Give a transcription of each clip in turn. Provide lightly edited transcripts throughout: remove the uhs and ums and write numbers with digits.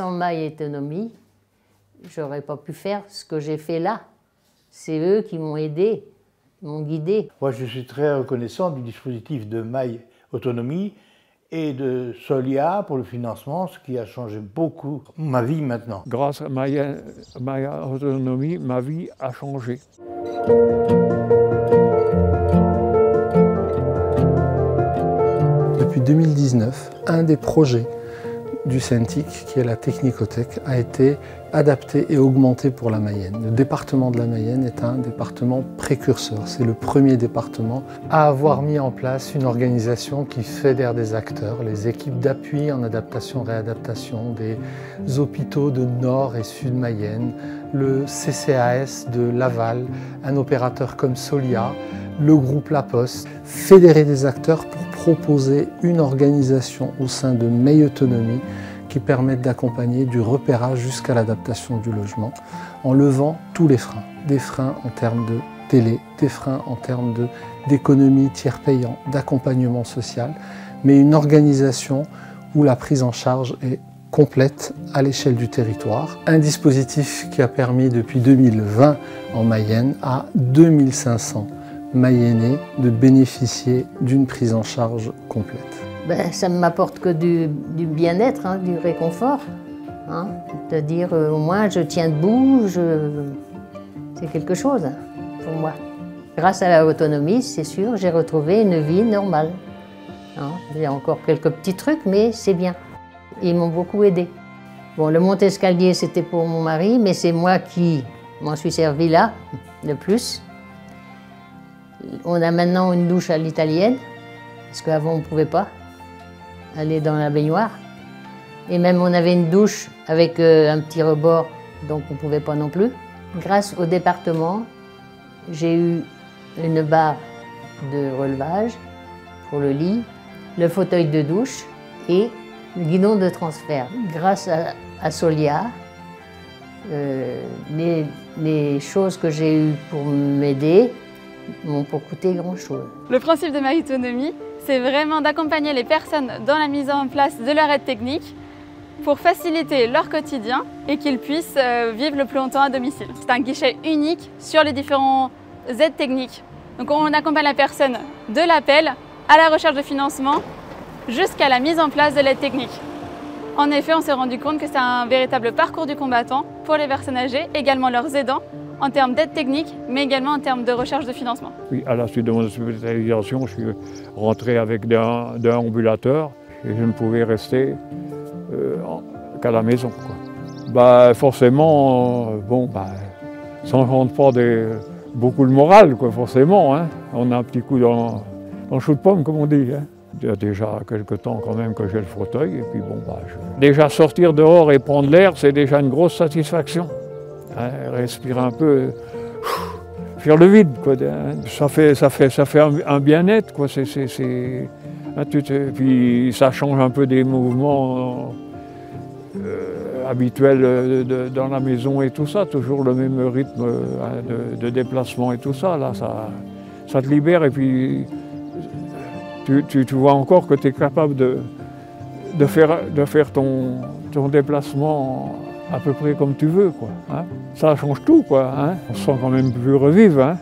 sans Maille Autonomie, j'aurais pas pu faire ce que j'ai fait là. C'est eux qui m'ont aidé, m'ont guidé. Moi, je suis très reconnaissant du dispositif de Maille Autonomie et de Solia pour le financement, ce qui a changé beaucoup ma vie maintenant. Grâce à Maille Autonomie, ma vie a changé. Depuis 2019, un des projets du CENTIC, qui est la Technicothèque, a été adapté et augmenté pour la Mayenne. Le département de la Mayenne est un département précurseur. C'est le premier département à avoir mis en place une organisation qui fédère des acteurs, les équipes d'appui en adaptation-réadaptation des hôpitaux de Nord et Sud Mayenne, le CCAS de Laval, un opérateur comme Solia, le groupe La Poste, fédérer des acteurs pour proposer une organisation au sein de Maille Autonomie qui permette d'accompagner du repérage jusqu'à l'adaptation du logement en levant tous les freins. Des freins en termes de délai, des freins en termes d'économie, tiers payant, d'accompagnement social, mais une organisation où la prise en charge est complète à l'échelle du territoire. Un dispositif qui a permis depuis 2020 en Mayenne à 2500 Mayennais de bénéficier d'une prise en charge complète. Ben, ça ne m'apporte que du bien-être, hein, du réconfort. Hein, de dire au moins je tiens debout, c'est quelque chose pour moi. Grâce à l'autonomie, c'est sûr, j'ai retrouvé une vie normale. Hein, il y a encore quelques petits trucs, mais c'est bien. Ils m'ont beaucoup aidé. Bon, le monte-escalier, c'était pour mon mari, mais c'est moi qui m'en suis servi là, le plus. On a maintenant une douche à l'italienne, parce qu'avant on ne pouvait pas aller dans la baignoire. Et même on avait une douche avec un petit rebord, donc on ne pouvait pas non plus. Grâce au département, j'ai eu une barre de relevage pour le lit, le fauteuil de douche et le guidon de transfert. Grâce à Solia, les choses que j'ai eues pour m'aider m'ont pas coûté grand-chose. Le principe de Maille Autonomie, c'est vraiment d'accompagner les personnes dans la mise en place de leur aide technique pour faciliter leur quotidien et qu'ils puissent vivre le plus longtemps à domicile. C'est un guichet unique sur les différentes aides techniques. Donc on accompagne la personne de l'appel à la recherche de financement jusqu'à la mise en place de l'aide technique. En effet, on s'est rendu compte que c'est un véritable parcours du combattant pour les personnes âgées, également leurs aidants, en termes d'aide technique, mais également en termes de recherche de financement. Oui, à la suite de mon hospitalisation, je suis rentré avec un ambulateur et je ne pouvais rester qu'à la maison, quoi. Bah, forcément, ça ne rentre pas beaucoup le moral, quoi, forcément. Hein. On a un petit coup dans le chou de pomme, comme on dit. Hein. Il y a déjà quelques temps quand même que j'ai le fauteuil. Et puis déjà sortir dehors et prendre l'air, c'est déjà une grosse satisfaction. Hein, respirer un peu, faire le vide, quoi. Ça fait un bien-être, quoi. Puis ça change un peu des mouvements habituels dans la maison et tout ça, toujours le même rythme de déplacement et tout ça. Là, ça te libère et puis tu vois encore que tu es capable de faire ton déplacement à peu près comme tu veux, quoi. Hein. Ça change tout, quoi. Hein. On se sent quand même plus revivre, hein,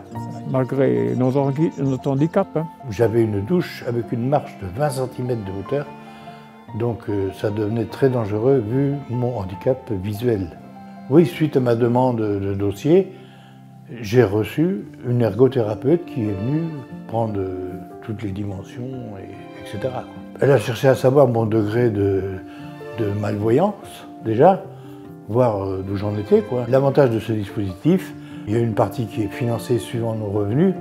malgré notre handicap. Hein. J'avais une douche avec une marche de 20 cm de hauteur, donc ça devenait très dangereux vu mon handicap visuel. Oui, suite à ma demande de dossier, j'ai reçu une ergothérapeute qui est venue prendre toutes les dimensions, etc. Elle a cherché à savoir mon degré de malvoyance, déjà, voir d'où j'en étais, quoi. L'avantage de ce dispositif, il y a une partie qui est financée suivant nos revenus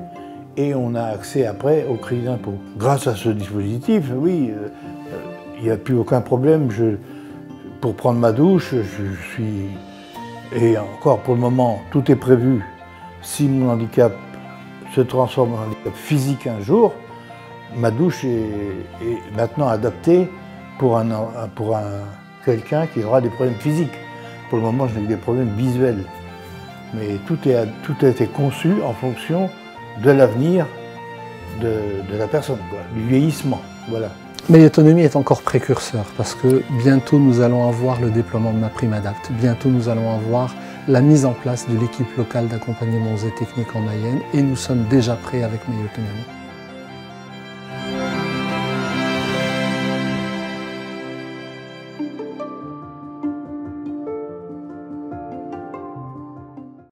et on a accès après au crédit d'impôt. Grâce à ce dispositif, oui, il n'y a plus aucun problème. Pour prendre ma douche, je suis... Et encore pour le moment, tout est prévu. Si mon handicap se transforme en handicap physique un jour, ma douche est maintenant adaptée pour quelqu'un qui aura des problèmes physiques. Pour le moment, je n'ai que des problèmes visuels. Mais tout a été conçu en fonction de l'avenir de la personne, quoi, du vieillissement. Voilà. Autonomie est encore précurseur parce que bientôt nous allons avoir le déploiement de MaPrimeAdapt, bientôt nous allons avoir la mise en place de l'équipe locale d'accompagnement aux aides techniques en Mayenne et nous sommes déjà prêts avec Autonomie.